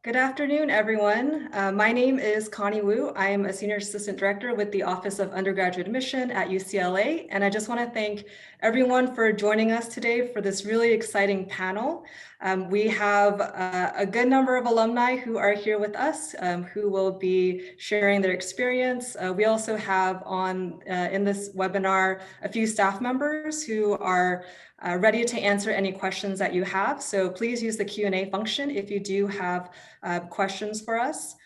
Good afternoon, everyone. My name is Connie Wu. I am a Senior Assistant Director with the Office of Undergraduate Admission at UCLA, and I just want to thank everyone for joining us today for this really exciting panel. We have a good number of alumni who are here with us, who will be sharing their experience. We also have in this webinar a few staff members who are ready to answer any questions that you have. So please use the Q&A function if you do have questions for us.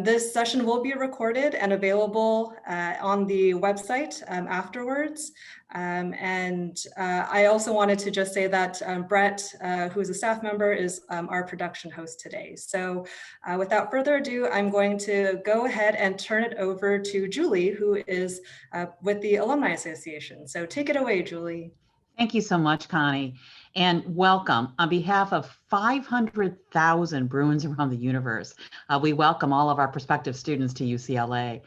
This session will be recorded and available on the website afterwards. I also wanted to just say that Brett, who is a staff member, is our production host today. So without further ado, I'm going to go ahead and turn it over to Julie, who is with the Alumni Association. So take it away, Julie. Thank you so much, Connie, and welcome. On behalf of 500,000 Bruins around the universe, we welcome all of our prospective students to UCLA.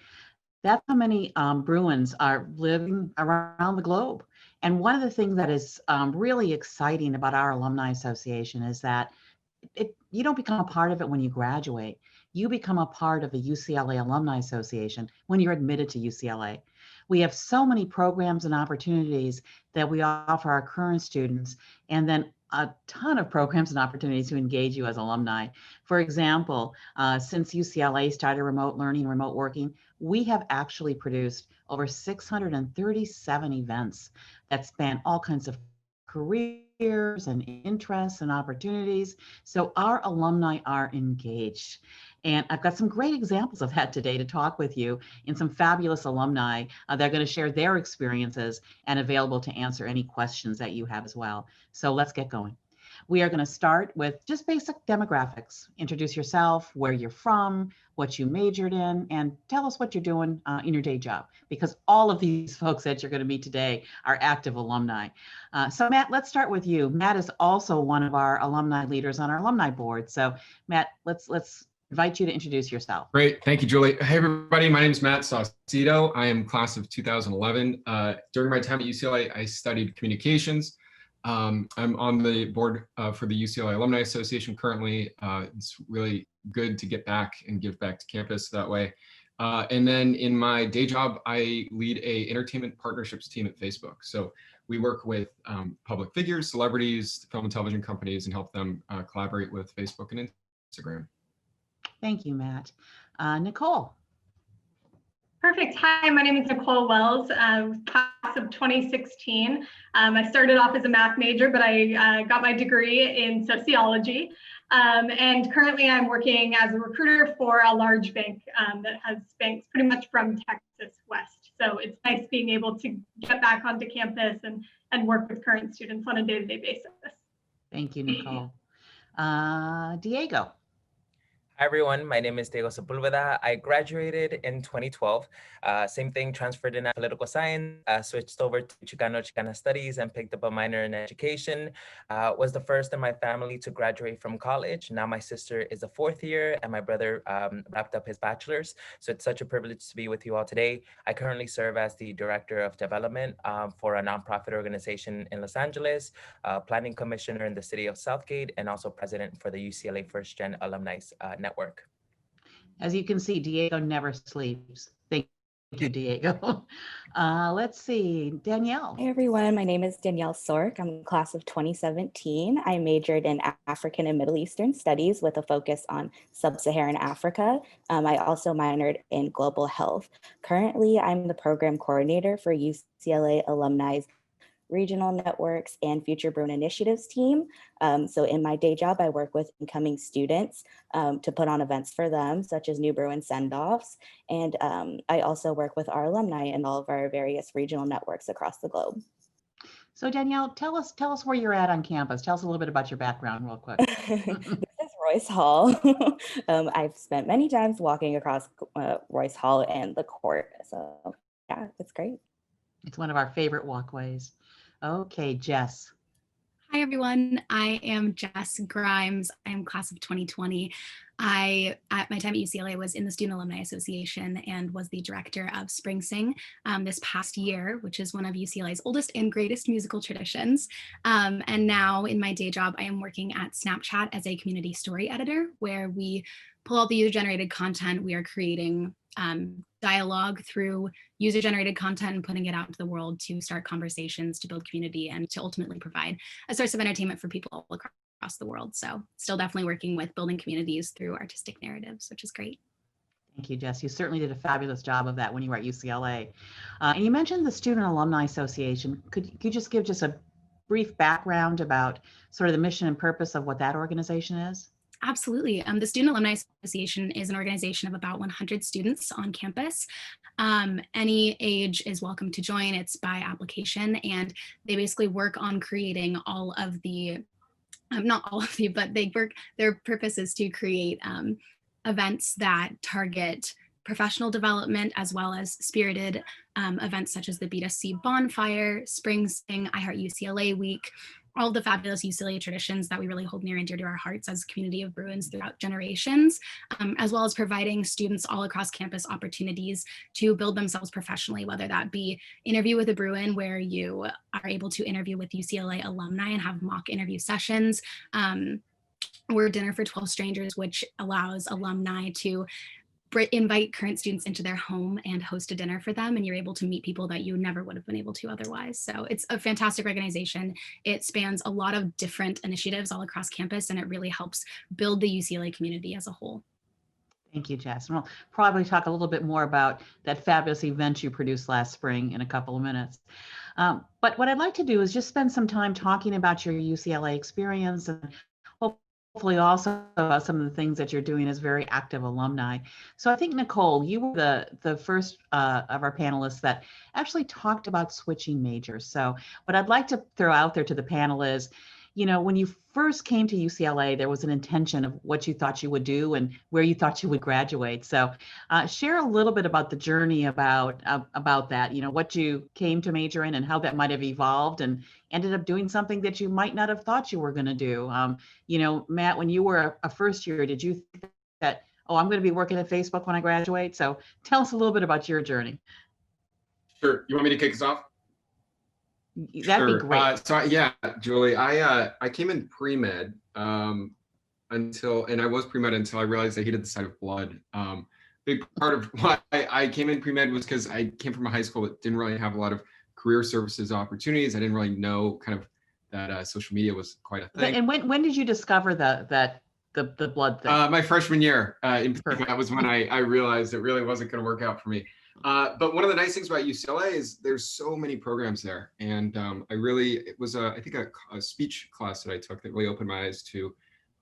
That's how many Bruins are living around the globe. And one of the things that is really exciting about our Alumni Association is that you don't become a part of it when you graduate. You become a part of the UCLA Alumni Association when you're admitted to UCLA. We have so many programs and opportunities that we offer our current students, and then a ton of programs and opportunities to engage you as alumni. For example, since UCLA started remote learning, remote working, we have actually produced over 637 events that span all kinds of careers and interests and opportunities. So our alumni are engaged. And I've got some great examples of that today to talk with you, and some fabulous alumni that are going to share their experiences and available to answer any questions that you have as well. So let's get going. We are going to start with just basic demographics. Introduce yourself, where you're from, what you majored in, and tell us what you're doing in your day job, because all of these folks that you're going to meet today are active alumni. So Matt, let's start with you. Matt is also one of our alumni leaders on our alumni board. So Matt, let's invite you to introduce yourself. Great. Thank you, Julie. Hey, everybody. My name is Matt Saucedo. I am class of 2011. During my time at UCLA, I studied communications. I'm on the board for the UCLA Alumni Association currently. It's really good to get back and give back to campus that way. And then in my day job, I lead a entertainment partnerships team at Facebook. So we work with public figures, celebrities, film and television companies, and help them collaborate with Facebook and Instagram. Thank you, Matt. Nicole. Perfect. Hi, my name is Nicole Wells, class of 2016. I started off as a math major, but I got my degree in sociology. And currently I'm working as a recruiter for a large bank that has banks pretty much from Texas west. So it's nice being able to get back onto campus and work with current students on a day-to-day basis. Thank you, Nicole. Diego. Hi everyone, my name is Diego Pulveda. I graduated in 2012. Same thing, transferred in political science, switched over to Chicana studies and picked up a minor in education. Was the first in my family to graduate from college. Now my sister is a fourth year and my brother wrapped up his bachelor's. So it's such a privilege to be with you all today. I currently serve as the Director of Development for a nonprofit organization in Los Angeles, Planning Commissioner in the city of Southgate, and also President for the UCLA First Gen Alumni Network. As you can see, Diego never sleeps. Thank you, Diego. Let's see, Danielle. Hey everyone, my name is Danielle Sork. I'm class of 2017. I majored in African and Middle Eastern Studies with a focus on Sub-Saharan Africa. I also minored in global health. Currently, I'm the program coordinator for UCLA Alumni's Regional Networks and Future Bruin Initiatives team. So in my day job, I work with incoming students to put on events for them, such as New Bruin send-offs. And I also work with our alumni in all of our various regional networks across the globe. So Danielle, tell us where you're at on campus. Tell us a little bit about your background real quick. This is Royce Hall. I've spent many times walking across Royce Hall and the court. So yeah, it's great. It's one of our favorite walkways. Okay, Jess. Hi, everyone. I am Jess Grimes. I'm class of 2020. At my time at UCLA, was in the Student Alumni Association and was the director of Spring Sing this past year, which is one of UCLA's oldest and greatest musical traditions. And now in my day job, I am working at Snapchat as a community story editor, where we pull all the user-generated content. We are creating dialogue through user-generated content and putting it out into the world to start conversations, to build community, and to ultimately provide a source of entertainment for people all across the world. So still definitely working with building communities through artistic narratives, which is great. Thank you, Jess. You certainly did a fabulous job of that when you were at UCLA. And you mentioned the Student Alumni Association. Could you just give just a brief background about sort of the mission and purpose of what that organization is? Absolutely. The Student Alumni Association is an organization of about 100 students on campus. Any age is welcome to join. It's by application, and they basically work on creating all of the, not all of the, but their purpose is to create events that target professional development as well as spirited events such as the B2C Bonfire, Spring Sing, I Heart UCLA Week, all of the fabulous UCLA traditions that we really hold near and dear to our hearts as a community of Bruins throughout generations, as well as providing students all across campus opportunities to build themselves professionally, whether that be interview with a Bruin, where you are able to interview with UCLA alumni and have mock interview sessions, or Dinner for 12 Strangers, which allows alumni to invite current students into their home and host a dinner for them, and you're able to meet people that you never would have been able to otherwise. So it's a fantastic organization. It spans a lot of different initiatives all across campus, and it really helps build the UCLA community as a whole. Thank you, Jess. And we'll probably talk a little bit more about that fabulous event you produced last spring in a couple of minutes. But what I'd like to do is just spend some time talking about your UCLA experience, and hopefully also about some of the things that you're doing as very active alumni. So I think, Nicole, you were the first of our panelists that actually talked about switching majors. So what I'd like to throw out there to the panel is, you know, when you first came to UCLA, there was an intention of what you thought you would do and where you thought you would graduate. So share a little bit about the journey about that, you know, what you came to major in and how that might have evolved and ended up doing something that you might not have thought you were going to do. You know, Matt, when you were a first year, did you think that, oh, I'm going to be working at Facebook when I graduate? So tell us a little bit about your journey. Sure. You want me to kick us off? That'd be great. So yeah, Julie, I came in pre-med and I was pre-med until I realized I hated the sight of blood. Big part of why I came in pre-med was because I came from a high school that didn't really have a lot of career services opportunities. I didn't really know kind of that social media was quite a thing. And when did you discover the blood thing? My freshman year, that was when I realized it really wasn't going to work out for me. But one of the nice things about UCLA is there's so many programs there. And it was I think a speech class that I took that really opened my eyes to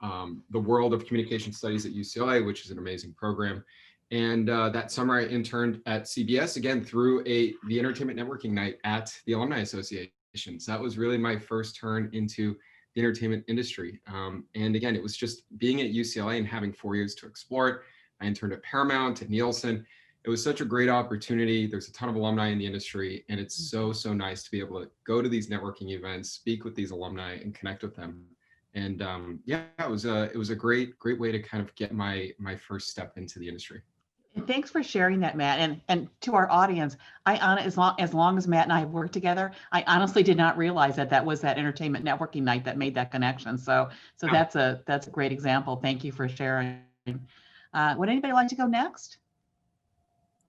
the world of communication studies at UCLA, which is an amazing program. And that summer I interned at CBS, again, through the entertainment networking night at the Alumni Association. So that was really my first turn into the entertainment industry. And again, it was just being at UCLA and having 4 years to explore it. I interned at Paramount, at Nielsen. It was such a great opportunity. There's a ton of alumni in the industry, and it's so nice to be able to go to these networking events, speak with these alumni, and connect with them. And yeah, it was a great way to kind of get my first step into the industry. And thanks for sharing that, Matt. And to our audience, as long as Matt and I have worked together, I honestly did not realize that was that entertainment networking night that made that connection. So that's a great example. Thank you for sharing. Would anybody like to go next?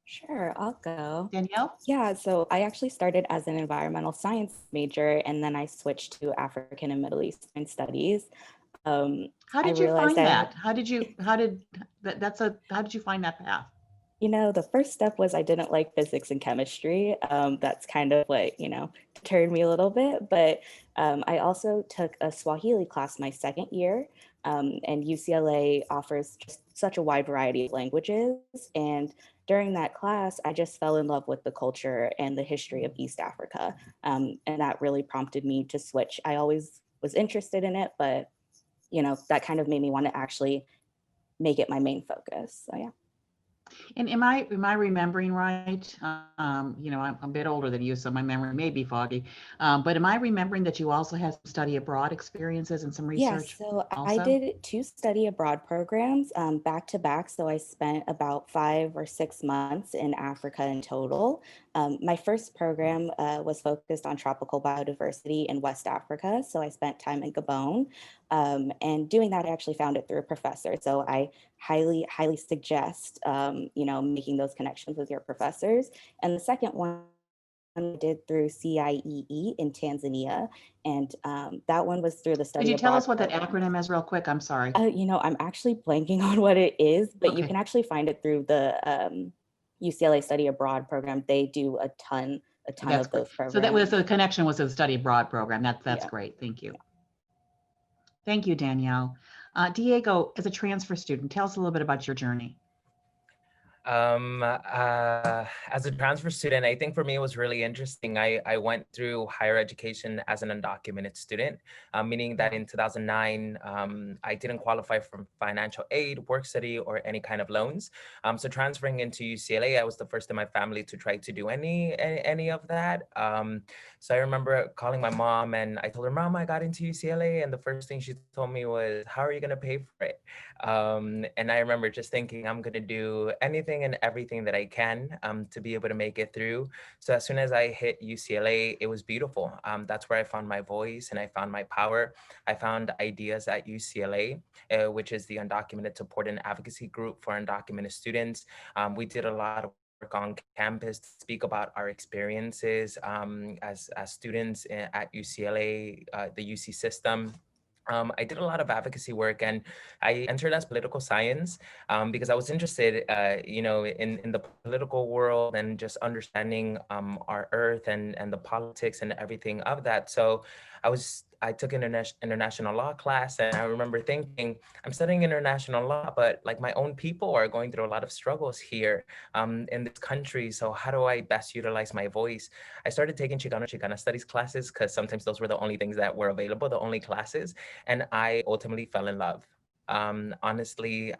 Sure, I'll go. Danielle? Yeah, so I actually started as an environmental science major, and then I switched to African and Middle Eastern studies. How did you find that? How did you find that path? You know, the first step was I didn't like physics and chemistry. That's kind of what, deterred me a little bit. But I also took a Swahili class my second year, and UCLA offers just such a wide variety of languages. And during that class, I just fell in love with the culture and the history of East Africa. And that really prompted me to switch. I always was interested in it, but, that kind of made me want to actually make it my main focus. So, yeah. And am I remembering right? I'm a bit older than you, so my memory may be foggy. But am I remembering that you also had some study abroad experiences and some Yes, research so I also? did 2 study abroad programs back to back. So I spent about 5 or 6 months in Africa in total. My first program was focused on tropical biodiversity in West Africa. So I spent time in Gabon. And doing that, I actually found it through a professor. So I highly suggest, making those connections with your professors. And the second one I did through CIEE in Tanzania, and that one was through the Could study you tell abroad us what that program. acronym is real quick? I'm sorry. I'm actually blanking on what it is, but you Okay, can actually find it through the UCLA study abroad program. They do a ton that's of great. those So that was programs. the connection was the study abroad program. That's Yeah. great. Thank you. Thank you, Danielle. Diego, as a transfer student, tell us a little bit about your journey. As a transfer student, I think for me it was really interesting. I went through higher education as an undocumented student, meaning that in 2009, I didn't qualify for financial aid, work study, or any kind of loans. So transferring into UCLA, I was the first in my family to try to do any of that. So I remember calling my mom and I told her, Mom, I got into UCLA. And the first thing she told me was, how are you going to pay for it? And I remember just thinking, I'm going to do anything and everything that I can to be able to make it through. So as soon as I hit UCLA, it was beautiful. That's where I found my voice and I found my power. I found ideas at UCLA, which is the Undocumented Support and Advocacy Group for Undocumented Students. We did a lot of work on campus to speak about our experiences as students at UCLA, the UC system. I did a lot of advocacy work and I entered as political science because I was interested, in the political world and just understanding our earth and the politics and everything of that. So I took an international law class and I remember thinking, I'm studying international law, but like my own people are going through a lot of struggles here in this country. So how do I best utilize my voice? I started taking Chicana studies classes because sometimes those were the only things that were available, the only classes. And I ultimately fell in love. Honestly,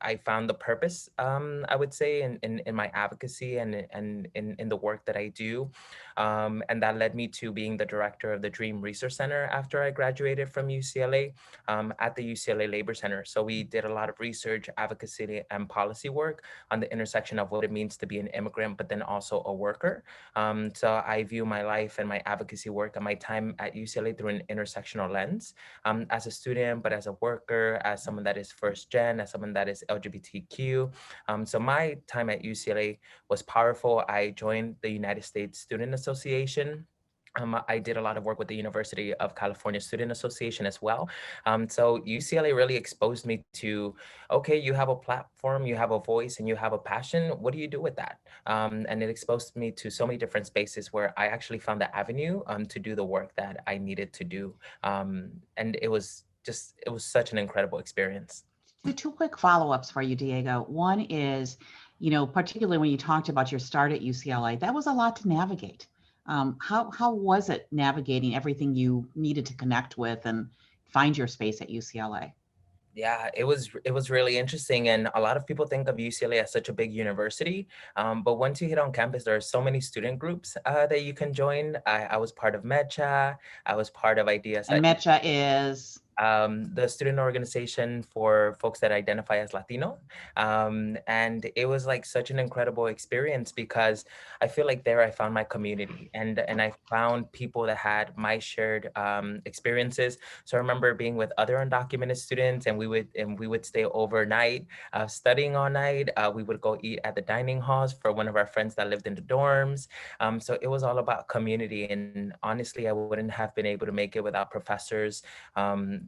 I found the purpose, I would say, in my advocacy and in the work that I do. And that led me to being the director of the Dream Research Center after I graduated from UCLA at the UCLA Labor Center. So we did a lot of research, advocacy, and policy work on the intersection of what it means to be an immigrant, but then also a worker. So I view my life and my advocacy work and my time at UCLA through an intersectional lens, as a student, but as a worker, as someone that is first gen, as someone that is LGBTQ. So my time at UCLA was powerful. I joined the United States Student Association. I did a lot of work with the University of California Student Association as well. So UCLA really exposed me to, okay, you have a platform, you have a voice, and you have a passion. What do you do with that? And it exposed me to so many different spaces where I actually found the avenue to do the work that I needed to do. And it was such an incredible experience. Two quick follow-ups for you, Diego. One is, particularly when you talked about your start at UCLA, that was a lot to navigate. How was it navigating everything you needed to connect with and find your space at UCLA? Yeah, it was really interesting, and a lot of people think of UCLA as such a big university, but once you hit on campus, there are so many student groups that you can join. I was part of MECHA, I was part of Ideas And at MECHA is? The student organization for folks that identify as Latino. And it was like such an incredible experience because I feel like there I found my community and I found people that had my shared experiences. So I remember being with other undocumented students and we would stay overnight, studying all night. We would go eat at the dining halls for one of our friends that lived in the dorms. So it was all about community. And honestly, I wouldn't have been able to make it without professors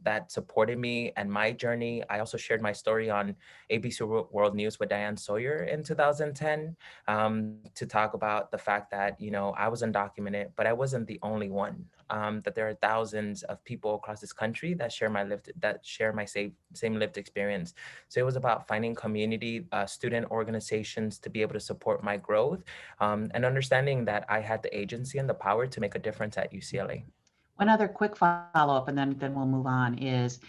that supported me and my journey. I also shared my story on ABC World News with Diane Sawyer in 2010 to talk about the fact that, I was undocumented, but I wasn't the only one. That there are thousands of people across this country that share my same lived experience. So it was about finding community, student organizations to be able to support my growth, and understanding that I had the agency and the power to make a difference at UCLA. One other quick follow-up, and then we'll move on, is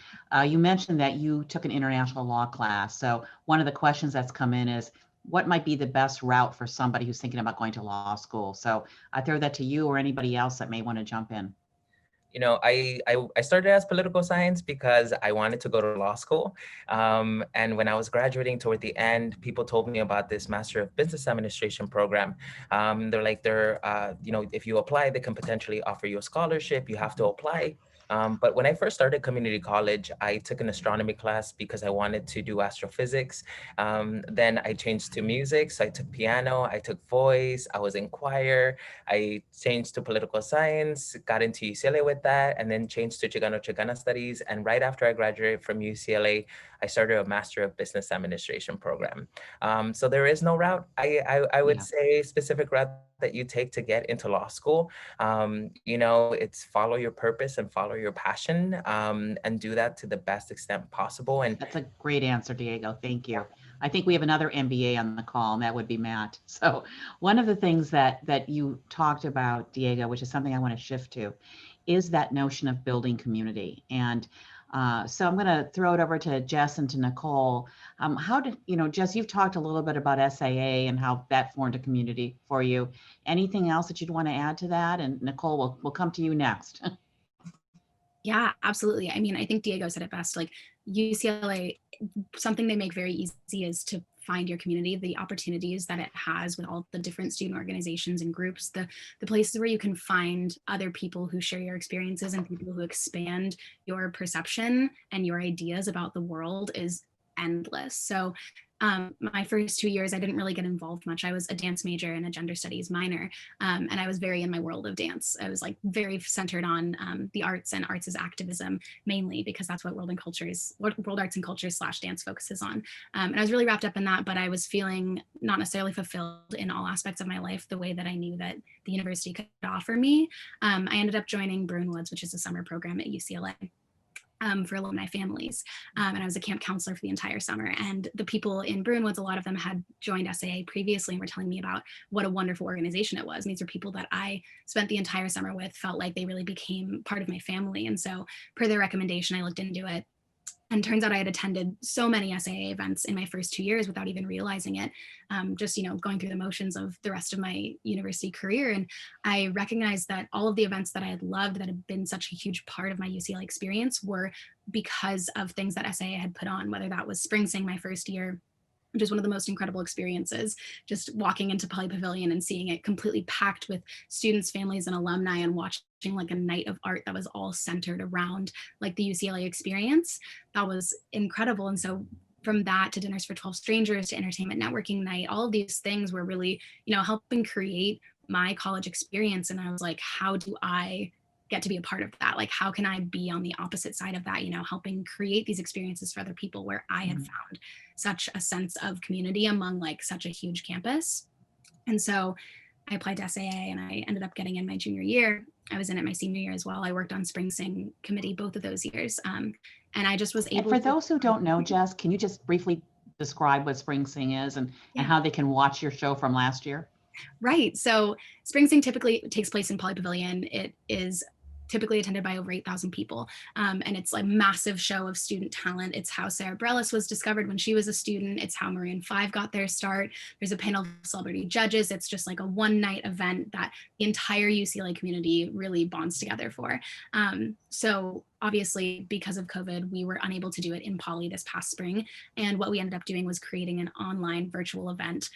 you mentioned that you took an international law class. So one of the questions that's come in is, what might be the best route for somebody who's thinking about going to law school? So I throw that to you or anybody else that may want to jump in. You know, I started as political science because I wanted to go to law school. And when I was graduating toward the end, people told me about this Master of Business Administration program. You know, if you apply, they can potentially offer you a scholarship. You have to apply. But when I first started community college, I took an astronomy class because I wanted to do astrophysics. Then I changed to music. So I took piano, I took voice, I was in choir, I changed to political science, got into UCLA with that, and then changed to Chicano studies. And right after I graduated from UCLA, I started a Master of Business Administration program. So there is no route. I would say specific route that you take to get into law school. You know, it's follow your purpose and follow your passion, and do that to the best extent possible. And that's a great answer, Diego. Thank you. I think we have another MBA on the call, and that would be Matt. So one of the things that you talked about, Diego, which is something I want to shift to, is that notion of building community. And so I'm going to throw it over to Jess and to Nicole. How did, you know, Jess, you've talked a little bit about SAA and how that formed a community for you. Anything else that you'd want to add to that? And Nicole, we'll come to you next. Yeah, absolutely. I mean, I think Diego said it best. Like UCLA, something they make very easy is to find your community, the opportunities that it has with all the different student organizations and groups, the places where you can find other people who share your experiences and people who expand your perception and your ideas about the world is endless. So my first 2 years, I didn't really get involved much. I was a dance major and a gender studies minor. And I was very in my world of dance. I was like very centered on the arts and arts as activism, mainly because that's what World Arts and Cultures / dance focuses on. And I was really wrapped up in that, but I was feeling not necessarily fulfilled in all aspects of my life the way that I knew that the university could offer me. I ended up joining Bruinwoods, which is a summer program at UCLA. For alumni families. And I was a camp counselor for the entire summer. And the people in Bruinwoods, a lot of them had joined SAA previously and were telling me about what a wonderful organization it was. And these are people that I spent the entire summer with, felt like they really became part of my family. And so per their recommendation, I looked into it. And turns out I had attended so many SAA events in my first 2 years without even realizing it, just, you know, going through the motions of the rest of my university career. And I recognized that all of the events that I had loved, that had been such a huge part of my UCLA experience, were because of things that SAA had put on, whether that was Spring Sing my first year, which is one of the most incredible experiences, just walking into Poly Pavilion and seeing it completely packed with students, families, and alumni, and watching like a night of art that was all centered around like the UCLA experience. That was incredible. And so from that to Dinners for 12 Strangers to Entertainment Networking Night, all of these things were really, you know, helping create my college experience. And I was like, how do I get to be a part of that? Like, how can I be on the opposite side of that, you know, helping create these experiences for other people where I had found such a sense of community among like such a huge campus. And so I applied to SAA and I ended up getting in my junior year. I was in it my senior year as well. I worked on Spring Sing committee both of those years. And I just was able to— And for those who don't know, Jess, can you just briefly describe what Spring Sing is and how they can watch your show from last year? Right. So Spring Sing typically takes place in Poly Pavilion. It is typically attended by over 8,000 people. And it's like massive show of student talent. It's how Sarah Bareilles was discovered when she was a student. It's how Maroon 5 got their start. There's a panel of celebrity judges. It's just like a one-night event that the entire UCLA community really bonds together for. So obviously, because of COVID, we were unable to do it in Poly this past spring. And what we ended up doing was creating an online virtual event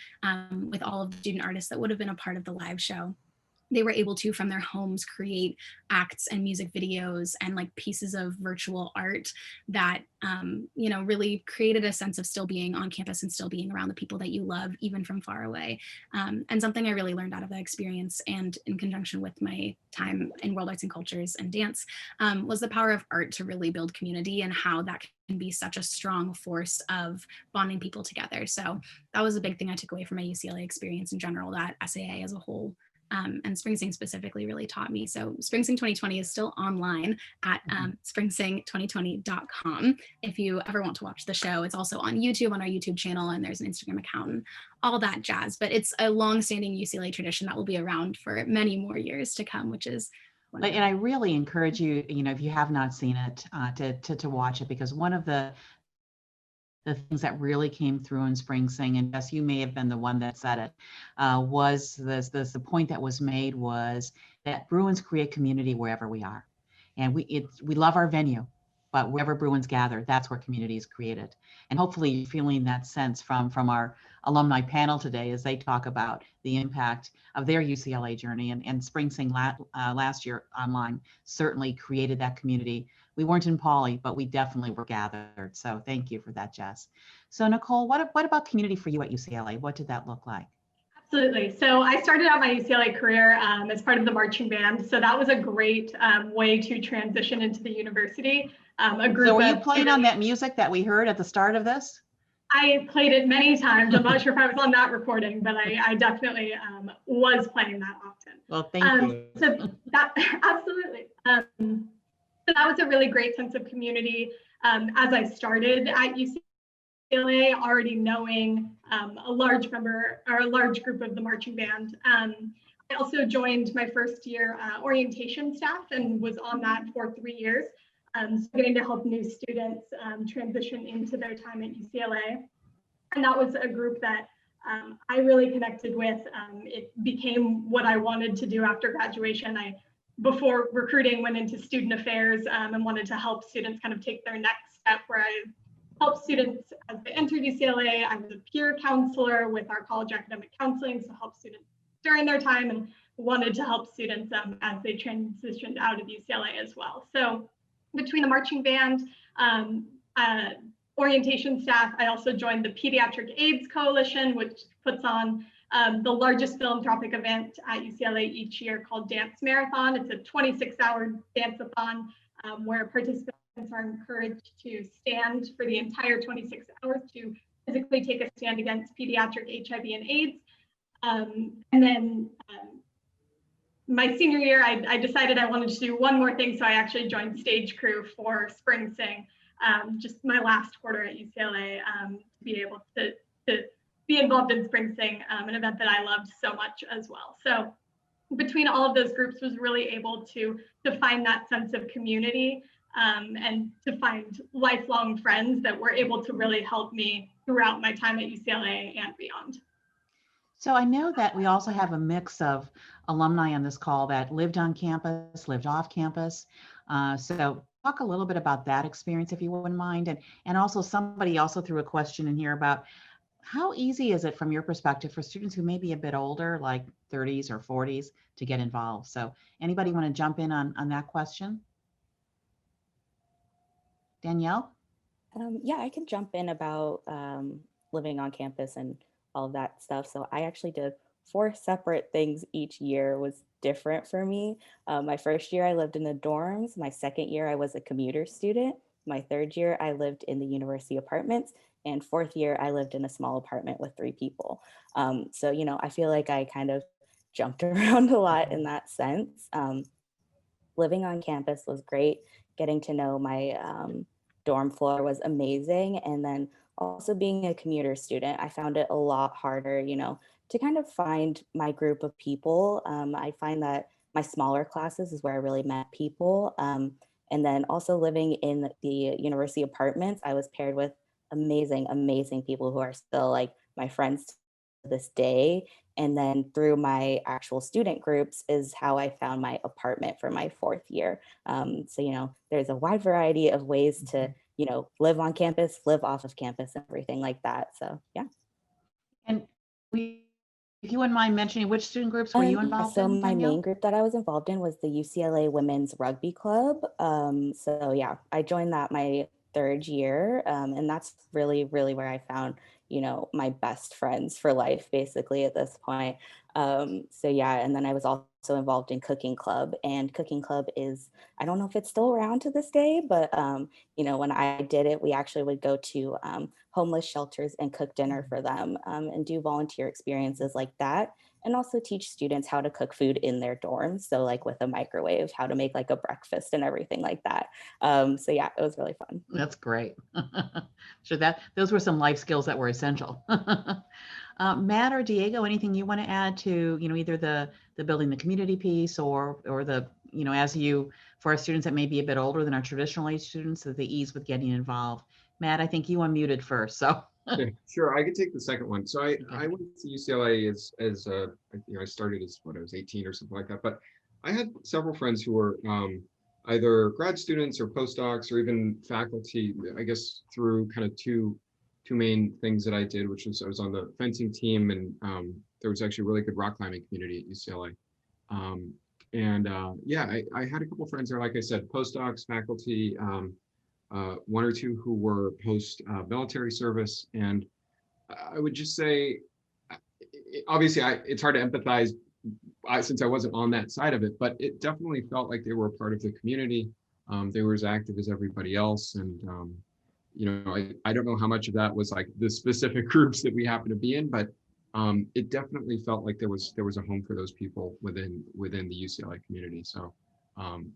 with all of the student artists that would have been a part of the live show. They were able to, from their homes, create acts and music videos and like pieces of virtual art that, you know, really created a sense of still being on campus and still being around the people that you love, even from far away. And something I really learned out of that experience, and in conjunction with my time in World Arts and Cultures and dance, was the power of art to really build community and how that can be such a strong force of bonding people together. So that was a big thing I took away from my UCLA experience in general, that SAA as a whole and Spring Sing specifically really taught me. So Spring Sing 2020 is still online at springsing2020.com. If you ever want to watch the show, it's also on YouTube, on our YouTube channel, and there's an Instagram account and all that jazz. But it's a long-standing UCLA tradition that will be around for many more years to come, which is And I really encourage you, if you have not seen it, to watch it, because one of the things that really came through in Spring Sing, and Jess, you may have been the one that said it, was the point that was made was that Bruins create community wherever we are. And we love our venue, but wherever Bruins gather, that's where community is created. And hopefully you're feeling that sense from our alumni panel today as they talk about the impact of their UCLA journey. And Spring Sing last year online certainly created that community. We weren't in Poly, but we definitely were gathered. So thank you for that, Jess. So Nicole, what about community for you at UCLA? What did that look like? Absolutely. So I started out my UCLA career as part of the marching band. So that was a great way to transition into the university. So were you playing on that music that we heard at the start of this? I played it many times. I'm not sure if I was on that recording, but I definitely was playing that often. Well, thank you. So that, absolutely. So that was a really great sense of community as I started at UCLA, already knowing a large group of the marching band. I also joined my first year orientation staff and was on that for 3 years. So getting to help new students transition into their time at UCLA. And that was a group that I really connected with. It became what I wanted to do after graduation. Before recruiting, went into student affairs and wanted to help students kind of take their next step, where I helped students as they entered UCLA. I was a peer counselor with our college academic counseling, so help students during their time, and wanted to help students as they transitioned out of UCLA as well. So between the marching band, orientation staff, I also joined the Pediatric AIDS Coalition, which puts on the largest philanthropic event at UCLA each year called Dance Marathon. It's a 26-hour dance-a-thon where participants are encouraged to stand for the entire 26 hours to physically take a stand against pediatric HIV and AIDS. And then my senior year, I decided I wanted to do one more thing, so I actually joined stage crew for Spring Sing, just my last quarter at UCLA, to be able to be involved in Spring Sing, an event that I loved so much as well. So between all of those groups was really able to find that sense of community and to find lifelong friends that were able to really help me throughout my time at UCLA and beyond. So I know that we also have a mix of alumni on this call that lived on campus, lived off campus. So talk a little bit about that experience, if you wouldn't mind. And also somebody also threw a question in here about how easy is it from your perspective for students who may be a bit older, like 30s or 40s, to get involved? So anybody want to jump in on that question? Danielle? Yeah, I can jump in about living on campus and all of that stuff. So I actually did 4 separate things each year. Was different for me. My first year I lived in the dorms. My second year I was a commuter student. My third year I lived in the university apartments. And fourth year I lived in a small apartment with 3 people. So, I feel like I kind of jumped around a lot in that sense. Living on campus was great. Getting to know my dorm floor was amazing. And then also being a commuter student, I found it a lot harder, to kind of find my group of people. I find that my smaller classes is where I really met people. And then also living in the university apartments, I was paired with amazing, amazing people who are still like my friends to this day. And then through my actual student groups is how I found my apartment for my 4th year. So, there's a wide variety of ways to, live on campus, live off of campus, and everything like that. So, yeah. And if you wouldn't mind mentioning, which student groups were you involved in? So my main group that I was involved in was the UCLA Women's Rugby Club. So yeah, I joined that my 3rd year. And that's really, really where I found, my best friends for life, basically at this point. So yeah, and then I was also involved in Cooking Club, and Cooking Club is, I don't know if it's still around to this day, but when I did it, we actually would go to homeless shelters and cook dinner for them and do volunteer experiences like that. And also teach students how to cook food in their dorms. So like with a microwave, how to make like a breakfast and everything like that. So yeah, it was really fun. That's great. Sure, those were some life skills that were essential. Matt or Diego, anything you want to add to, either the building the community piece or the for our students that may be a bit older than our traditional age students, so the ease with getting involved. Matt, I think you unmuted first, so. Okay, sure, I could take the second one. So I Okay. went to UCLA I started as I was 18 or something like that, but I had several friends who were either grad students or postdocs or even faculty, I guess through kind of two main things that I did, which was I was on the fencing team, and there was actually a really good rock climbing community at UCLA. I had a couple of friends there, like I said, postdocs, faculty, one or two who were post military service. And I would just say, obviously, it's hard to empathize since I wasn't on that side of it, but it definitely felt like they were a part of the community. They were as active as everybody else. And, I don't know how much of that was like the specific groups that we happen to be in, but it definitely felt like there was a home for those people within the UCLA community. So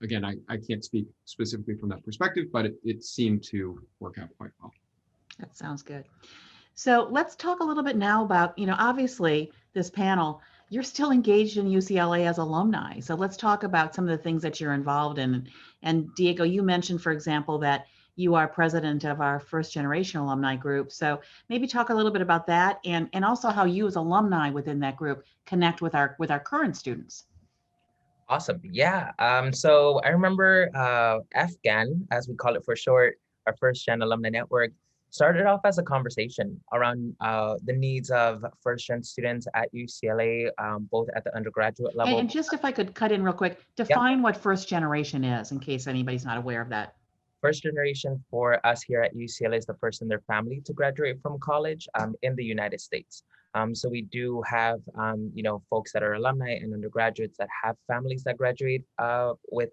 again, I can't speak specifically from that perspective, but it seemed to work out quite well. That sounds good. So let's talk a little bit now about, obviously this panel, you're still engaged in UCLA as alumni. So let's talk about some of the things that you're involved in. And Diego, you mentioned, for example, that you are president of our first generation alumni group. So maybe talk a little bit about that and also how you as alumni within that group connect with our current students. Awesome. Yeah. So I remember FGAN, as we call it for short, our first gen Alumni Network, started off as a conversation around the needs of first gen students at UCLA, both at the undergraduate level. And just if I could cut in real quick, define what first generation is in case anybody's not aware of that. First generation for us here at UCLA is the first in their family to graduate from college in the United States. So we do have, folks that are alumni and undergraduates that have families that graduate with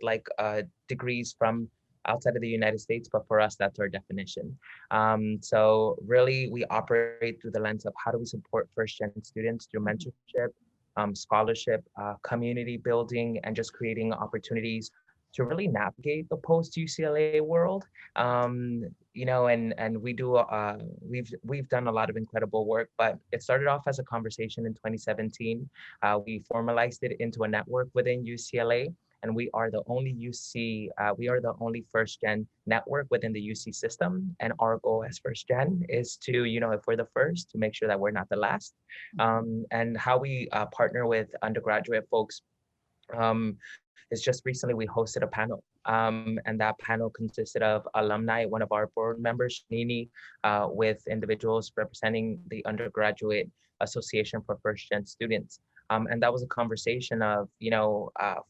degrees from outside of the United States, but for us, that's our definition. So really, we operate through the lens of how do we support first-gen students through mentorship, scholarship, community building, and just creating opportunities to really navigate the post-UCLA world. And we do, we've done a lot of incredible work, but it started off as a conversation in 2017. We formalized it into a network within UCLA, and we are the only only first gen network within the UC system. And our goal as first gen is to, if we're the first, to make sure that we're not the last. And how we partner with undergraduate folks is just recently we hosted a panel, and that panel consisted of alumni, one of our board members, Nini, with individuals representing the Undergraduate Association for First Gen Students. And that was a conversation of,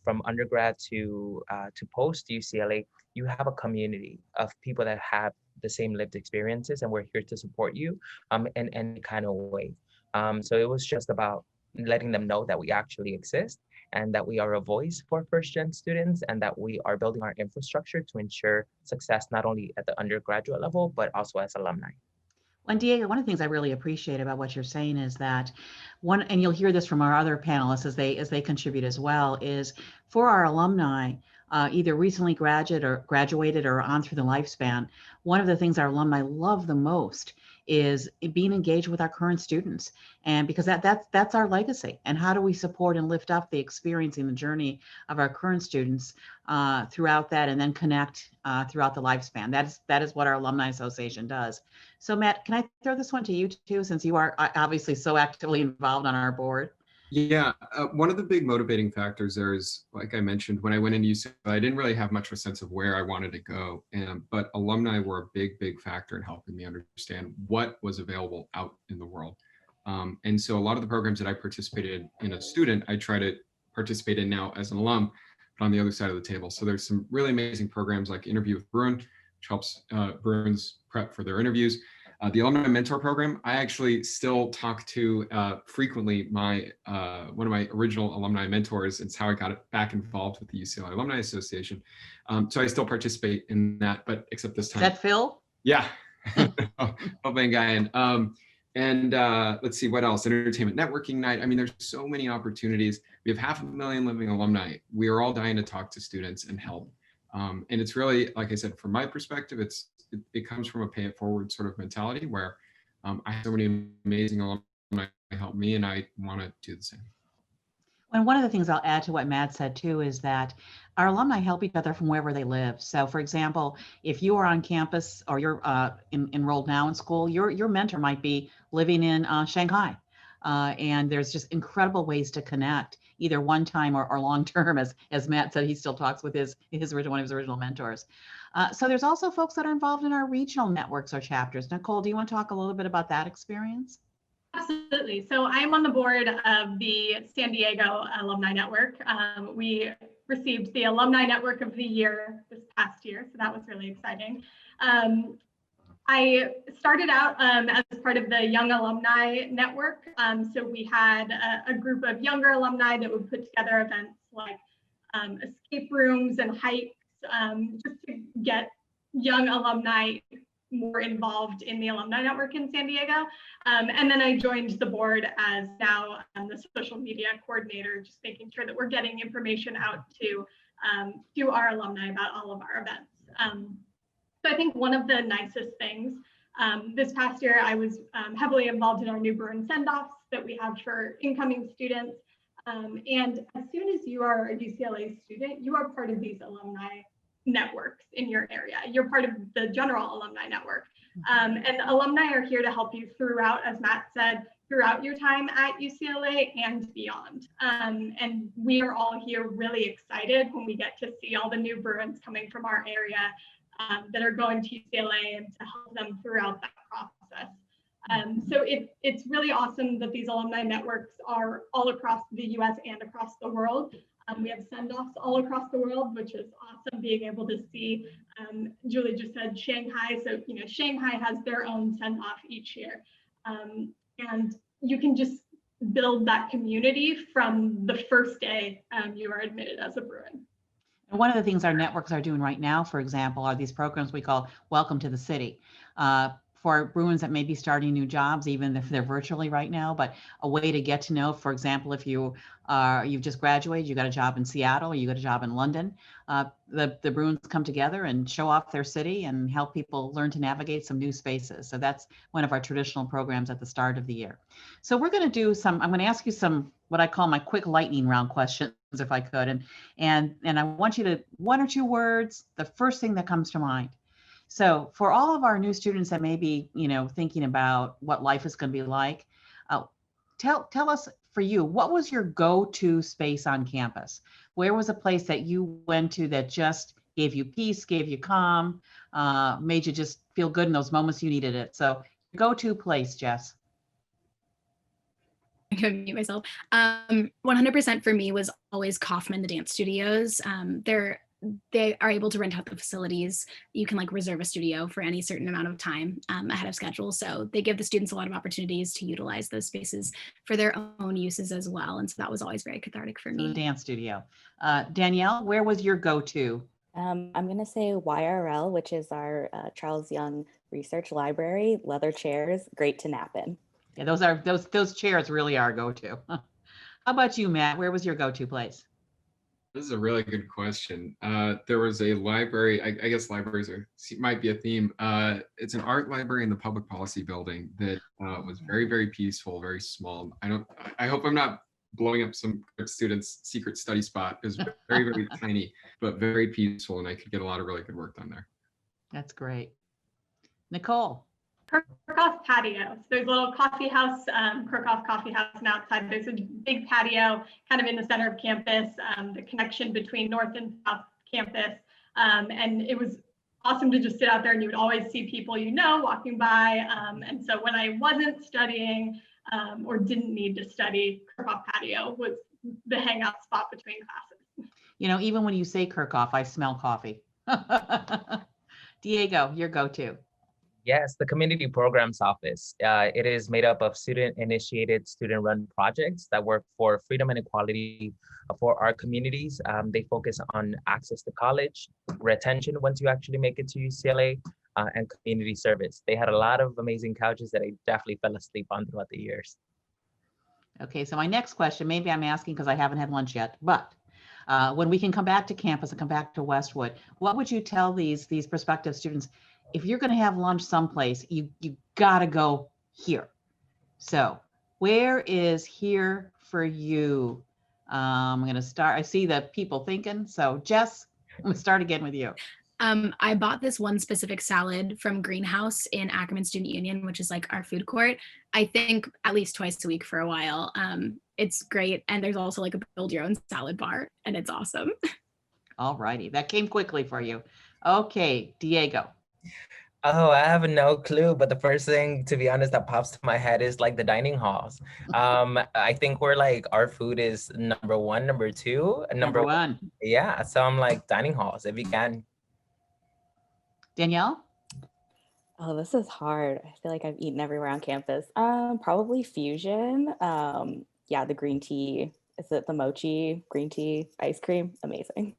from undergrad to post UCLA, you have a community of people that have the same lived experiences, and we're here to support you in any kind of way. So it was just about letting them know that we actually exist and that we are a voice for first-gen students, and that we are building our infrastructure to ensure success not only at the undergraduate level, but also as alumni. And Diego, one of the things I really appreciate about what you're saying is that and you'll hear this from our other panelists as they contribute as well, is for our alumni, either recently graduated or on through the lifespan, one of the things our alumni love the most is being engaged with our current students. And because that's our legacy. And how do we support and lift up the experience and the journey of our current students throughout that, and then connect throughout the lifespan. That is what our Alumni Association does. So Matt, can I throw this one to you too, since you are obviously so actively involved on our board? Yeah, one of the big motivating factors there is, like I mentioned, when I went into UCLA, I didn't really have much of a sense of where I wanted to go. But alumni were a big factor in helping me understand what was available out in the world. And so a lot of the programs that I participated in as a student, I try to participate in now as an alum, but on the other side of the table. So there's some really amazing programs like Interview with Bruin, which helps Bruins prep for their interviews. The Alumni Mentor Program, I actually still talk to frequently one of my original alumni mentors. It's how I got back involved with the UCLA Alumni Association. So I still participate in that, but except this time. Is that Phil? Yeah, Phil Van Guyen. And let's see, what else? Entertainment Networking Night. I mean, there's so many opportunities. We have 500,000 living alumni. We are all dying to talk to students and help. And it's really, like I said, from my perspective, it comes from a pay it forward sort of mentality where I have so many amazing alumni help me, and I want to do the same. And one of the things I'll add to what Matt said too is that our alumni help each other from wherever they live. So for example, if you are on campus or you're enrolled now in school, your mentor might be living in Shanghai. And there's just incredible ways to connect, either one time or long term, as Matt said, he still talks with one of his original mentors. So there's also folks that are involved in our regional networks or chapters. Nicole, do you want to talk a little bit about that experience? Absolutely. So I'm on the board of the San Diego Alumni Network. We received the Alumni Network of the Year this past year, so that was really exciting. I started out as part of the Young Alumni Network. So we had a group of younger alumni that would put together events like escape rooms and hikes, just to get young alumni more involved in the Alumni Network in San Diego. And then I joined the board as now the social media coordinator, just making sure that we're getting information out to our alumni about all of our events. So I think one of the nicest things this past year, I was heavily involved in our new Bruin send-offs that we have for incoming students. And as soon as you are a UCLA student, you are part of these alumni networks in your area. You're part of the general alumni network. And alumni are here to help you throughout, as Matt said, throughout your time at UCLA and beyond. And we are all here really excited when we get to see all the new Bruins coming from our area that are going to UCLA and to help them throughout that process. So it's really awesome that these alumni networks are all across the US and across the world. We have send-offs all across the world, which is awesome being able to see. Julie just said Shanghai. So, Shanghai has their own send-off each year. And you can just build that community from the first day you are admitted as a Bruin. And one of the things our networks are doing right now, for example, are these programs we call Welcome to the City. For Bruins that may be starting new jobs, even if they're virtually right now, but a way to get to know, for example, if you've just graduated, you got a job in Seattle, or you got a job in London, the Bruins come together and show off their city and help people learn to navigate some new spaces. So that's one of our traditional programs at the start of the year. So we're going to do I'm going to ask you some, what I call my quick lightning round questions, if I could. And I want you to, 1 or 2 words, the first thing that comes to mind. So for all of our new students that may be, thinking about what life is going to be like, tell us, for you, what was your go-to space on campus? Where was a place that you went to that just gave you peace, gave you calm, made you just feel good in those moments you needed it? So go-to place, Jess. I couldn't mute myself. 100% for me was always Kaufman, the dance studios. They are able to rent out the facilities. You can reserve a studio for any certain amount of time ahead of schedule. So they give the students a lot of opportunities to utilize those spaces for their own uses as well. And so that was always very cathartic for me. The dance studio. Danielle, where was your go-to? I'm going to say YRL, which is our Charles Young Research Library. Leather chairs, great to nap in. Yeah, those chairs really are go-to. How about you, Matt? Where was your go-to place? This is a really good question. There was a library, I guess libraries might be a theme. It's an art library in the public policy building that was very, very peaceful, very small. I hope I'm not blowing up some students' secret study spot. It was very, very tiny, but very peaceful, and I could get a lot of really good work done there. That's great. Nicole. Kirchhoff patio. So there's a little coffee house, Kirchhoff Coffee House, and outside there's a big patio kind of in the center of campus, the connection between North and South campus. And it was awesome to just sit out there, and you would always see people walking by. And so when I wasn't studying or didn't need to study, Kirchhoff patio was the hangout spot between classes. Even when you say Kirchhoff, I smell coffee. Diego, your go-to. Yes, the Community Programs Office. It is made up of student-initiated, student-run projects that work for freedom and equality for our communities. They focus on access to college, retention once you actually make it to UCLA, and community service. They had a lot of amazing couches that I definitely fell asleep on throughout the years. Okay, so my next question, maybe I'm asking because I haven't had lunch yet, but when we can come back to campus and come back to Westwood, what would you tell these prospective students? If you're going to have lunch someplace, you got to go here. So where is here for you? I'm going to start. I see the people thinking. So Jess, I'm going to start again with you. I bought this one specific salad from Greenhouse in Ackerman Student Union, which is like our food court. I think at least twice a week for a while. It's great. And there's also like a build your own salad bar, and it's awesome. All righty. That came quickly for you. Okay, Diego. Oh, I have no clue, but the first thing, to be honest, that pops to my head is like the dining halls. I think we're like, our food is number one, number two, and Number one. Yeah, so I'm like dining halls if you can. Danielle? Oh, this is hard. I feel like I've eaten everywhere on campus. Probably Fusion. Yeah, the green tea. Is it the mochi green tea ice cream? Amazing.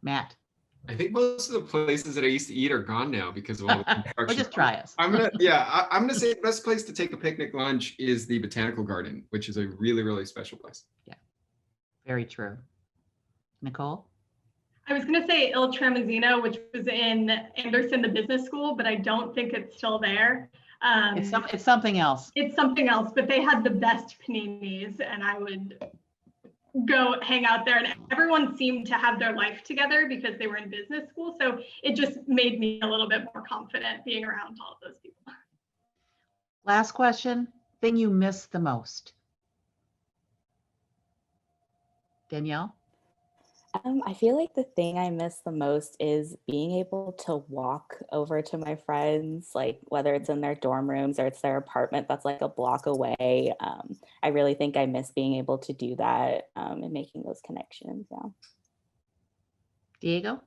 Matt? I think most of the places that I used to eat are gone now because of all the construction. Or just try us. I'm gonna say the best place to take a picnic lunch is the Botanical Garden, which is a really, really special place. Yeah, very true. Nicole? I was going to say Il Tramezzino, which was in Anderson, the business school, but I don't think it's still there. It's something else. It's something else, but they had the best paninis, and I would go hang out there, and everyone seemed to have their life together because they were in business school. So it just made me a little bit more confident being around all of those people. Last question, thing you miss the most? Danielle? I feel like the thing I miss the most is being able to walk over to my friends, like whether it's in their dorm rooms or it's their apartment that's like a block away. I really think I miss being able to do that and making those connections. Yeah. Diego?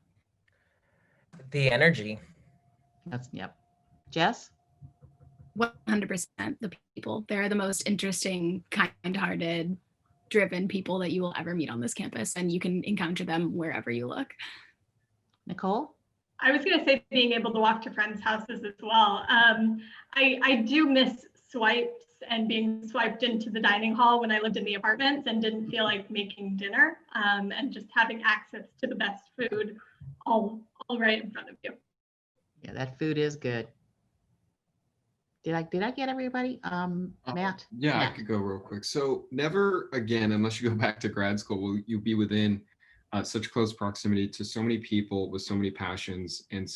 The energy. Yep. Jess? 100% the people. They're the most interesting, kind-hearted, driven people that you will ever meet on this campus, and you can encounter them wherever you look. Nicole? I was going to say being able to walk to friends' houses as well. I do miss swipes and being swiped into the dining hall when I lived in the apartments and didn't feel like making dinner, and just having access to the best food all right in front of you. Yeah, that food is good. Did I get everybody? Matt? Yeah, Matt. I could go real quick. So never again, unless you go back to grad school, will you be within such close proximity to so many people with so many passions, and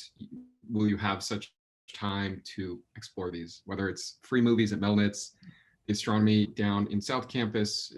will you have such time to explore these, whether it's free movies at Melnitz, the astronomy down in South Campus,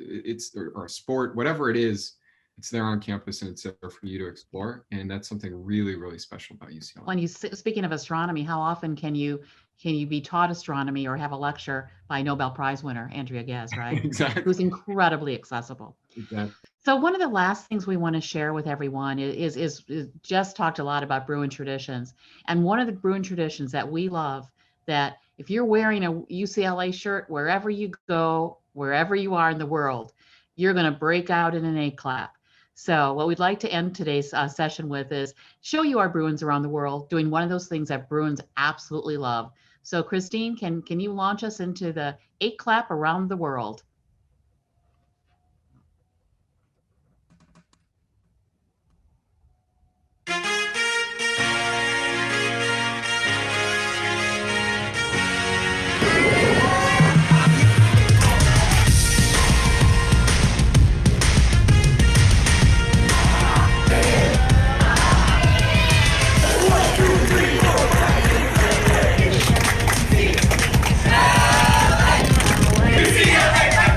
or a sport, whatever it is, it's there on campus and it's there for you to explore. And that's something really, really special about UCLA. When you speaking of astronomy, how often can you be taught astronomy or have a lecture by Nobel Prize winner Andrea Ghez, right? Exactly. Who's incredibly accessible. Exactly. So one of the last things we want to share with everyone is Jess talked a lot about Bruin traditions, and one of the Bruin traditions that we love, that if you're wearing a UCLA shirt wherever you go, wherever you are in the world, you're going to break out in an A clap. So what we'd like to end today's session with is show you our Bruins around the world doing one of those things that Bruins absolutely love. So Christine, can you launch us into the 8 clap around the world? UCLA!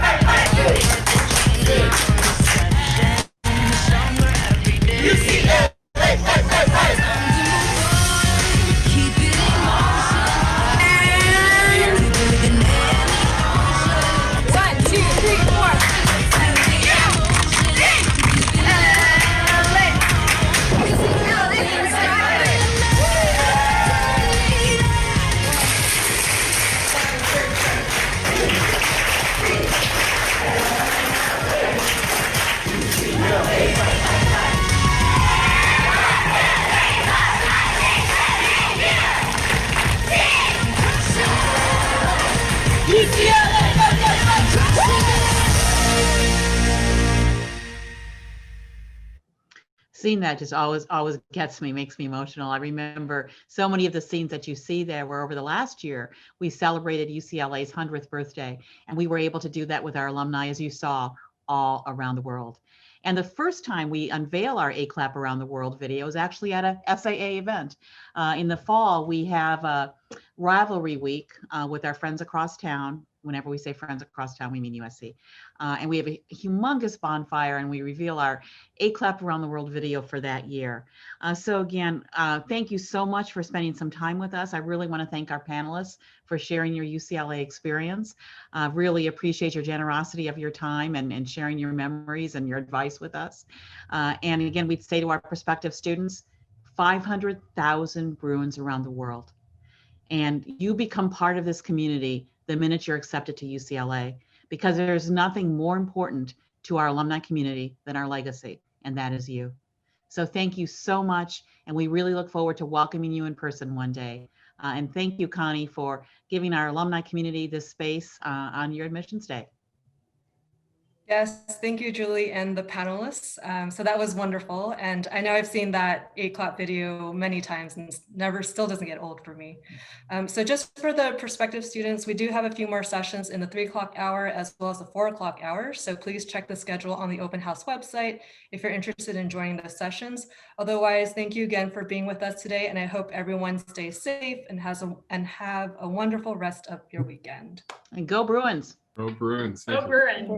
scene that just always gets me, makes me emotional. I remember so many of the scenes that you see there were over the last year. We celebrated UCLA's 100th birthday, and we were able to do that with our alumni, as you saw, all around the world. And the first time we unveil our A-Clap Around the World video is actually at a SAA event. In the fall, we have a rivalry week with our friends across town. Whenever we say friends across town, we mean USC. And we have a humongous bonfire, and we reveal our A-Clap Around the World video for that year. So again, thank you so much for spending some time with us. I really want to thank our panelists for sharing your UCLA experience. Really appreciate your generosity of your time and sharing your memories and your advice with us. And again, we'd say to our prospective students, 500,000 Bruins around the world. And you become part of this community the minute you're accepted to UCLA, because there's nothing more important to our alumni community than our legacy, and that is you. So thank you so much, and we really look forward to welcoming you in person one day. And thank you, Connie, for giving our alumni community this space on your admissions day. Yes, thank you, Julie, and the panelists. So that was wonderful. And I know I've seen that A-Clap video many times and still doesn't get old for me. So just for the prospective students, we do have a few more sessions in the 3 o'clock hour as well as the 4 o'clock hour. So please check the schedule on the open house website if you're interested in joining the sessions. Otherwise, thank you again for being with us today. And I hope everyone stays safe and have a wonderful rest of your weekend. And go Bruins. Go Bruins. Go Bruins.